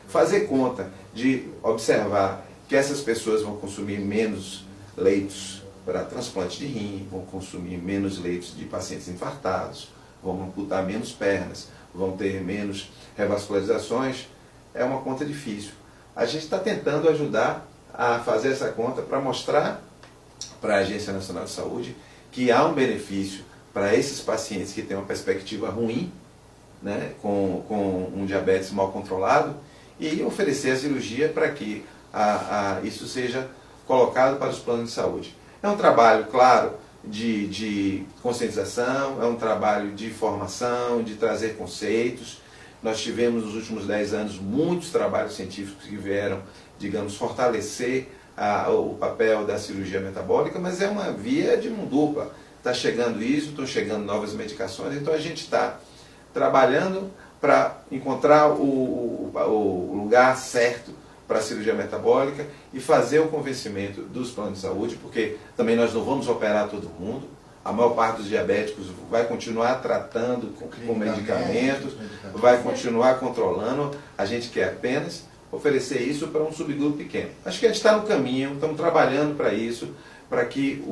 Fazer conta de observar que essas pessoas vão consumir menos leitos para transplante de rim, vão consumir menos leitos de pacientes infartados, vão amputar menos pernas, vão ter menos revascularizações, é uma conta difícil. A gente está tentando ajudar a fazer essa conta para mostrar para a Agência Nacional de Saúde que há um benefício para esses pacientes que têm uma perspectiva ruim, né, com um diabetes mal controlado, e oferecer a cirurgia para que isso seja colocado para os planos de saúde. É um trabalho, claro, de conscientização, é um trabalho de formação, de trazer conceitos. Nós tivemos nos últimos 10 anos muitos trabalhos científicos que vieram, digamos, fortalecer o papel da cirurgia metabólica, mas é uma via de mão dupla. Está chegando isso, estão chegando novas medicações, então a gente está trabalhando para encontrar o lugar certo para a cirurgia metabólica e fazer o convencimento dos planos de saúde, porque também nós não vamos operar todo mundo. A maior parte dos diabéticos vai continuar tratando com medicamentos, vai continuar controlando. A gente quer apenas oferecer isso para um subgrupo pequeno. Acho que a gente está no caminho, estamos trabalhando para isso, para que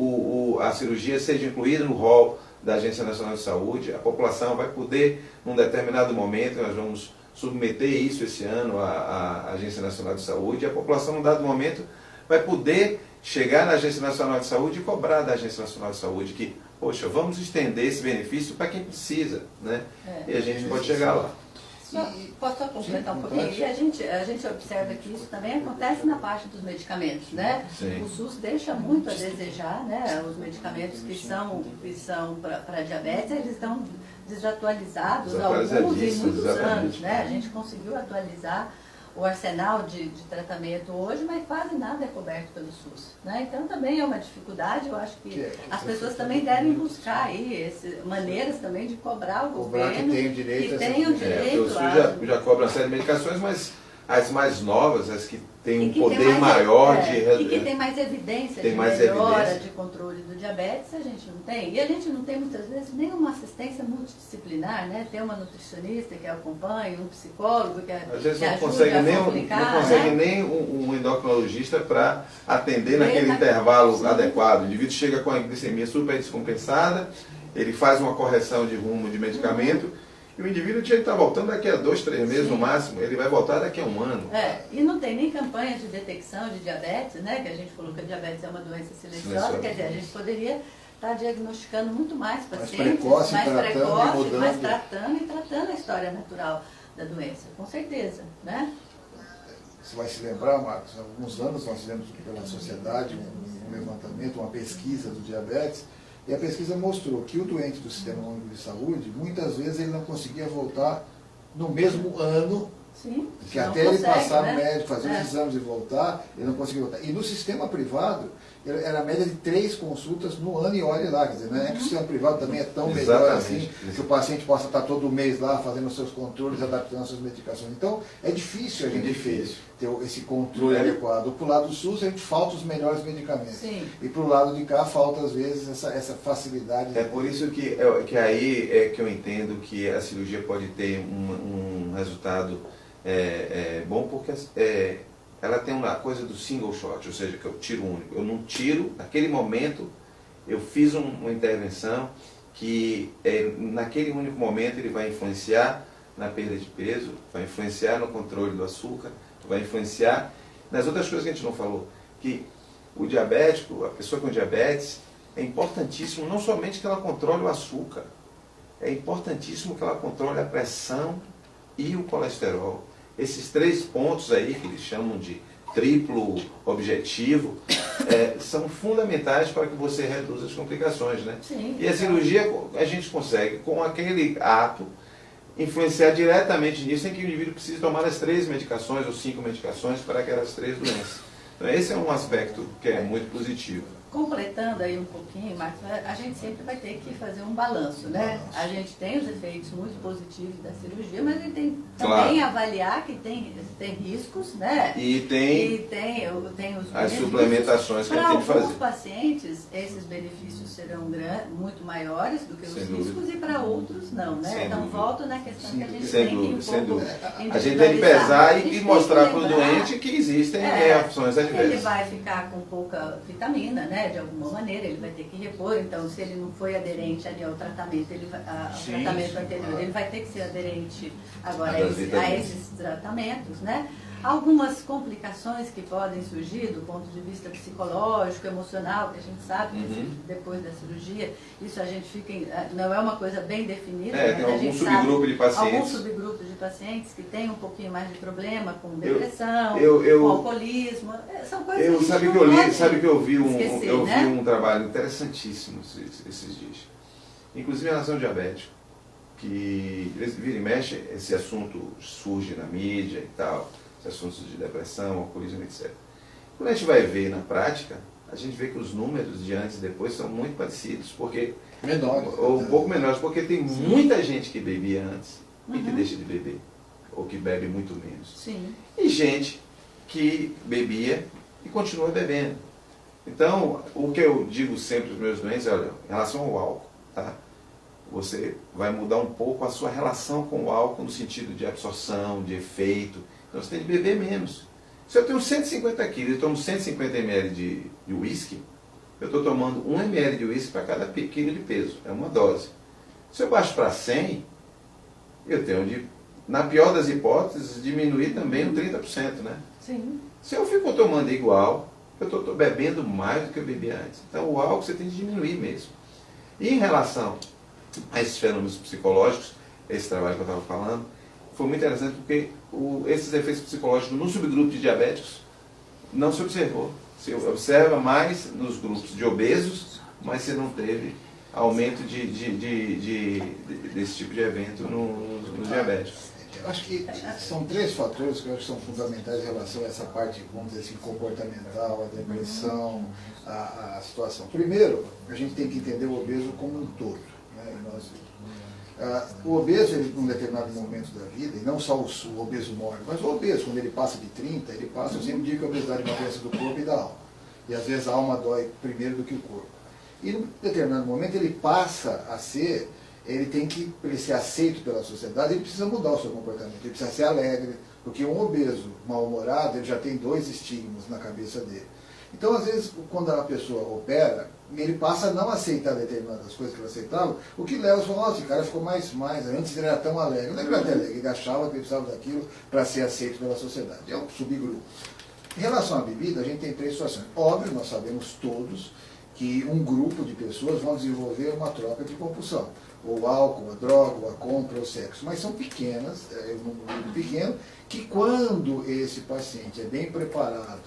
a cirurgia seja incluída no rol da Agência Nacional de Saúde. A população vai poder, num determinado momento, nós vamos submeter isso esse ano à Agência Nacional de Saúde, e a população, num dado momento, vai poder chegar na Agência Nacional de Saúde e cobrar da Agência Nacional de Saúde que, poxa, vamos estender esse benefício para quem precisa, né? E a gente pode chegar lá. Posso só completar um pouquinho? E a gente observa que isso também acontece na parte dos medicamentos, né? Sim. O SUS deixa muito a desejar, né? Os medicamentos que são para diabetes, eles estão desatualizados há alguns e muitos exatamente. anos, né? A gente conseguiu atualizar o arsenal de tratamento hoje, mas quase nada é coberto pelo SUS, né? Então também é uma dificuldade, eu acho que as pessoas também devem buscar aí maneiras também de cobrar o governo, que tem o direito, o SUS já cobra uma série de medicações, mas as mais novas, as que têm um poder maior e que tem mais evidência tem de mais melhora evidência. de controle do diabetes, a gente não tem. E a gente não tem muitas vezes nenhuma assistência multidisciplinar, né? Tem uma nutricionista que acompanha, um psicólogo que às vezes que não ajuda consegue a nem, comunicar, não consegue né? nem um endocrinologista para atender naquele Sim. intervalo adequado. O indivíduo chega com a glicemia super descompensada, ele faz uma correção de rumo de medicamento, e o indivíduo tinha que estar voltando daqui a 2, 3 meses no máximo, ele vai voltar daqui a 1 ano. E não tem nem campanha de detecção de diabetes, né? Que a gente falou que a diabetes é uma doença silenciosa, quer dizer, a gente poderia estar diagnosticando muito mais pacientes, precoce, mais tratando, tratando e tratando a história natural da doença, com certeza, né? Você vai se lembrar, Marcos, há alguns anos nós fizemos pela sociedade um levantamento, uma pesquisa do diabetes, e a pesquisa mostrou que o doente do Sistema Único de Saúde, muitas vezes ele não conseguia voltar no mesmo ano, Sim, que não até ele consegue, passar né? no médico, fazer os exames e voltar, ele não conseguia voltar. E no sistema privado, era a média de 3 consultas no ano, e olhe lá, quer dizer, não é que o sistema privado também é tão melhor assim, que o paciente possa estar todo mês lá fazendo os seus controles, adaptando as suas medicações. Então, é difícil a gente ter esse controle adequado. Para o lado do SUS, a gente falta os melhores medicamentos. Sim. E para o lado de cá, falta às vezes essa facilidade. É por isso que aí é que eu entendo que a cirurgia pode ter um resultado bom, porque ela tem uma coisa do single shot, ou seja, que eu tiro único. Eu não tiro, naquele momento, eu fiz uma intervenção que naquele único momento ele vai influenciar na perda de peso, vai influenciar no controle do açúcar, vai influenciar nas outras coisas que a gente não falou, que o diabético, a pessoa com diabetes, é importantíssimo não somente que ela controle o açúcar, é importantíssimo que ela controle a pressão e o colesterol. Esses 3 pontos aí, que eles chamam de triplo objetivo, são fundamentais para que você reduza as complicações, né? Sim, e a cirurgia, a gente consegue, com aquele ato, influenciar diretamente nisso, em que o indivíduo precisa tomar as 3 medicações ou 5 medicações para aquelas 3 doenças. Então esse é um aspecto que é muito positivo. Completando aí um pouquinho, Marcos, a gente sempre vai ter que fazer um balanço, né? A gente tem os efeitos muito positivos da cirurgia, mas a gente tem também avaliar que tem riscos, né? E tem os as suplementações que a gente tem que fazer. Para alguns pacientes, esses benefícios serão muito maiores do que os riscos, e para outros não, né? Então volto na questão que a gente tem que um pouco a gente tem que pesar e mostrar para o lembrar, doente que existem reações adversas. Ele vai ficar com pouca vitamina, né? De alguma maneira, ele vai ter que repor. Então, se ele não foi aderente ali ao tratamento, tratamento anterior, ele vai ter que ser aderente agora a esses tratamentos, né? Algumas complicações que podem surgir do ponto de vista psicológico, emocional, que a gente sabe que depois da cirurgia, isso a gente não é uma coisa bem definida, mas tem a gente subgrupo de pacientes. Alguns subgrupos de pacientes que têm um pouquinho mais de problema com depressão, com alcoolismo, são coisas que a gente sabe que eu vi né? um trabalho interessantíssimo esses dias, inclusive em relação ao diabético, que vira e mexe, esse assunto surge na mídia e tal, assuntos de depressão, alcoolismo, etc. Quando a gente vai ver na prática, a gente vê que os números de antes e depois são muito parecidos, porque ou um pouco menores, porque tem muita gente que bebia antes e que deixa de beber, ou que bebe muito menos. Sim. E gente que bebia e continua bebendo. Então, o que eu digo sempre aos meus doentes é, olha, em relação ao álcool, tá? Você vai mudar um pouco a sua relação com o álcool no sentido de absorção, de efeito. Então você tem que beber menos. Se eu tenho 150 quilos e tomo 150 ml de uísque, eu estou tomando 1 ml de uísque para cada quilo de peso. É uma dose. Se eu baixo para 100, eu tenho de, na pior das hipóteses, diminuir também um 30%, né? Sim. Se eu fico tomando igual, eu estou bebendo mais do que eu bebia antes. Então o álcool você tem que diminuir mesmo. E em relação a esses fenômenos psicológicos, esse trabalho que eu estava falando, foi muito interessante porque esses efeitos psicológicos no subgrupo de diabéticos não se observou. Se observa mais nos grupos de obesos, mas você não teve aumento desse tipo de evento nos diabéticos. Eu acho que são 3 fatores que eu acho que são fundamentais em relação a essa parte, vamos dizer assim, comportamental, a depressão, a situação. Primeiro, a gente tem que entender o obeso como um todo. Né? O obeso, ele, num determinado momento da vida, e não só o obeso mórbido, mas o obeso, quando ele passa de 30, ele passa, eu sempre digo que a obesidade é uma doença do corpo e da alma. E às vezes a alma dói primeiro do que o corpo. E num determinado momento ele passa a ser, ele tem que, para ele ser aceito pela sociedade, ele precisa mudar o seu comportamento, ele precisa ser alegre, porque um obeso mal-humorado, ele já tem 2 estigmas na cabeça dele. Então, às vezes, quando a pessoa opera, ele passa a não aceitar determinadas coisas que ele aceitava, o que leva a falar, nossa, esse cara ficou mais, antes ele era tão alegre. Não é que ele era até alegre, ele achava que ele precisava daquilo para ser aceito pela sociedade. É um subgrupo. Em relação à bebida, a gente tem 3 situações. Óbvio, nós sabemos todos que um grupo de pessoas vão desenvolver uma troca de compulsão. Ou álcool, a droga, ou a compra, ou o sexo. Mas são pequenas, é um grupo pequeno, que quando esse paciente é bem preparado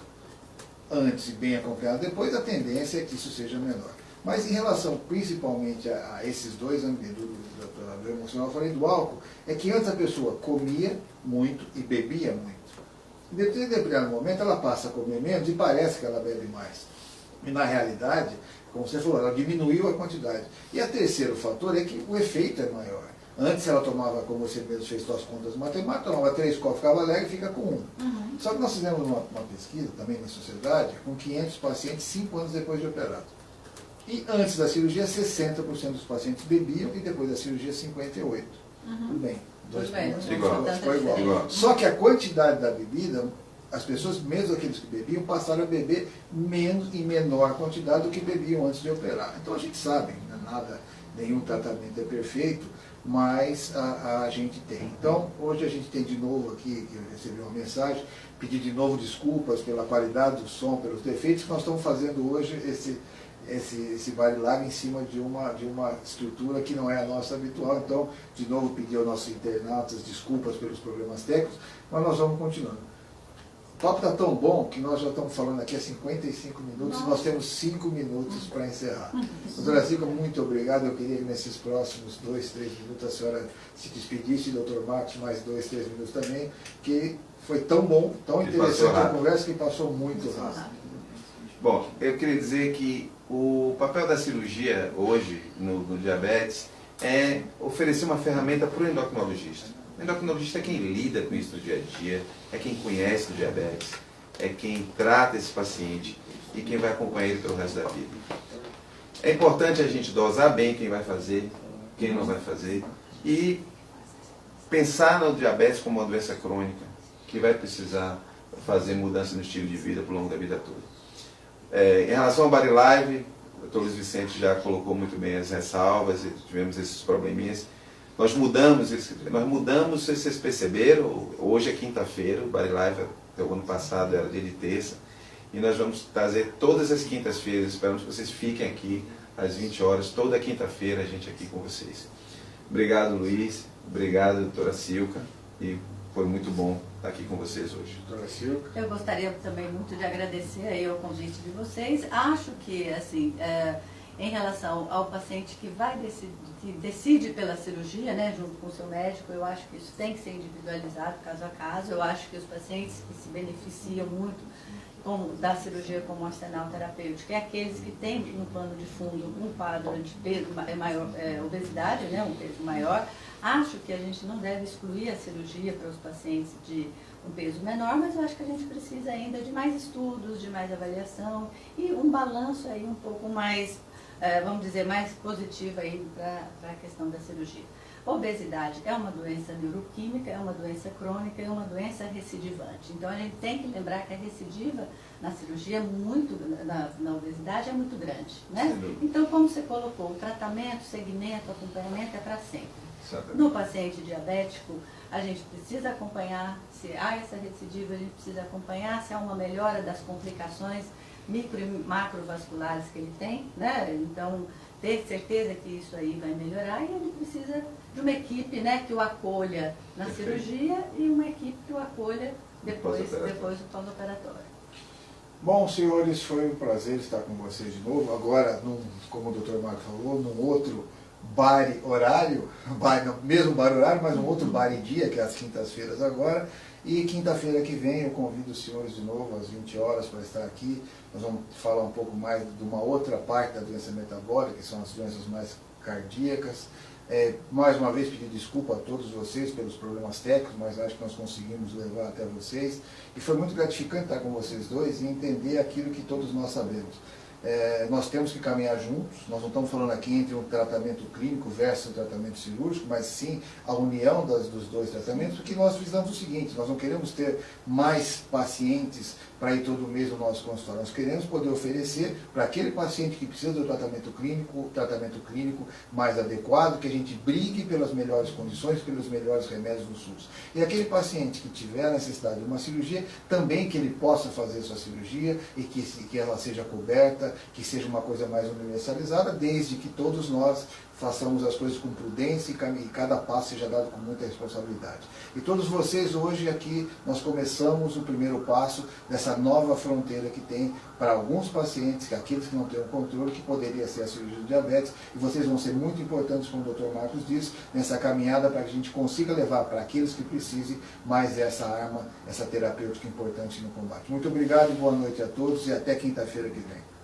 antes e bem acompanhado depois, a tendência é que isso seja menor. Mas em relação principalmente a esses 2 ambientes, do emocional, eu falei do álcool, é que antes a pessoa comia muito e bebia muito. Em determinado momento ela passa a comer menos e parece que ela bebe mais. E na realidade, como você falou, ela diminuiu a quantidade. E o terceiro fator é que o efeito é maior. Antes ela tomava, como você mesmo fez suas contas matemáticas, tomava 3 copos, ficava alegre e fica com 1. Só que nós fizemos uma pesquisa também na sociedade com 500 pacientes 5 anos depois de operado. E antes da cirurgia, 60% dos pacientes bebiam e depois da cirurgia, 58%. Tudo bem. 2 pontos. Ficou igual. Só que a quantidade da bebida, as pessoas, mesmo aqueles que bebiam, passaram a beber menos em menor quantidade do que bebiam antes de operar. Então a gente sabe, nenhum tratamento é perfeito, mas a gente tem. Então, hoje a gente tem de novo aqui, que eu recebi uma mensagem, pedir de novo desculpas pela qualidade do som, pelos defeitos que nós estamos fazendo hoje, esse Body Live em cima de uma estrutura que não é a nossa habitual. Então, de novo, pedir aos nossos internautas desculpas pelos problemas técnicos, mas nós vamos continuando. O papo está tão bom que nós já estamos falando aqui há 55 minutos e nós temos 5 minutos para encerrar. Doutora Silvia, muito obrigado. Eu queria que nesses próximos 2, 3 minutos a senhora se despedisse, doutor Marcos, mais 2, 3 minutos também, que foi tão bom, tão interessante a conversa que passou muito rápido. Bom, eu queria dizer que o papel da cirurgia hoje no diabetes é oferecer uma ferramenta para o endocrinologista. O endocrinologista é quem lida com isso no dia a dia, é quem conhece o diabetes, é quem trata esse paciente e quem vai acompanhar ele pelo resto da vida. É importante a gente dosar bem quem vai fazer, quem não vai fazer, e pensar no diabetes como uma doença crônica, que vai precisar fazer mudança no estilo de vida por longo da vida toda. Em relação ao Body Live, o Dr. Luiz Vicente já colocou muito bem as ressalvas, e tivemos esses probleminhas. Nós mudamos, se vocês perceberam, hoje é quinta-feira, o Body Live, o ano passado era dia de terça, e nós vamos trazer todas as quintas-feiras, esperamos que vocês fiquem aqui às 20 horas, toda quinta-feira a gente aqui com vocês. Obrigado, Luiz, obrigado, doutora Silca, e foi muito bom estar aqui com vocês hoje. Doutora Silca. Eu gostaria também muito de agradecer aí o convite de vocês. Acho que, assim, em relação ao paciente que decide pela cirurgia, né, junto com o seu médico, eu acho que isso tem que ser individualizado caso a caso. Eu acho que os pacientes que se beneficiam muito da cirurgia como arsenal terapêutico é aqueles que têm no plano de fundo um quadro de peso maior, obesidade, né, um peso maior. Acho que a gente não deve excluir a cirurgia para os pacientes de um peso menor, mas eu acho que a gente precisa ainda de mais estudos, de mais avaliação e um balanço aí um pouco mais, vamos dizer, mais positivo aí para a questão da cirurgia. Obesidade é uma doença neuroquímica, é uma doença crônica, é uma doença recidivante. Então a gente tem que lembrar que a recidiva na cirurgia, na obesidade, é muito grande, né? Então, como você colocou, o tratamento, segmento, acompanhamento é para sempre. No paciente diabético, a gente precisa acompanhar se há essa recidiva, a gente precisa acompanhar se há uma melhora das complicações micro e macrovasculares que ele tem, né? Então, ter certeza que isso aí vai melhorar, e ele precisa de uma equipe, né, que o acolha na Perfeito. cirurgia e uma equipe que o acolha depois Pós-operatório. do pós-operatório. Bom, senhores, foi um prazer estar com vocês de novo. Agora, como o Dr. Marco falou, num outro horário, mesmo bar horário, mas um outro bar e dia, que é às quintas-feiras agora. E quinta-feira que vem eu convido os senhores de novo às 20 horas para estar aqui. Nós vamos falar um pouco mais de uma outra parte da doença metabólica, que são as doenças mais cardíacas. Mais uma vez pedir desculpa a todos vocês pelos problemas técnicos, mas acho que nós conseguimos levar até vocês. E foi muito gratificante estar com vocês dois e entender aquilo que todos nós sabemos. Nós temos que caminhar juntos, nós não estamos falando aqui entre um tratamento clínico versus um tratamento cirúrgico, mas sim a união dos dois tratamentos, porque nós visamos o seguinte: nós não queremos ter mais pacientes para ir todo mês no nosso consultório, nós queremos poder oferecer para aquele paciente que precisa do tratamento clínico mais adequado, que a gente brigue pelas melhores condições, pelos melhores remédios do SUS. E aquele paciente que tiver a necessidade de uma cirurgia, também que ele possa fazer sua cirurgia e que ela seja coberta, que seja uma coisa mais universalizada, desde que todos nós façamos as coisas com prudência e cada passo seja dado com muita responsabilidade. E todos vocês, hoje aqui, nós começamos o primeiro passo dessa nova fronteira que tem para alguns pacientes, que aqueles que não têm o controle, que poderia ser a cirurgia de diabetes, e vocês vão ser muito importantes, como o Dr. Marcos disse, nessa caminhada para que a gente consiga levar para aqueles que precisem mais essa arma, essa terapêutica importante no combate. Muito obrigado, boa noite a todos e até quinta-feira que vem.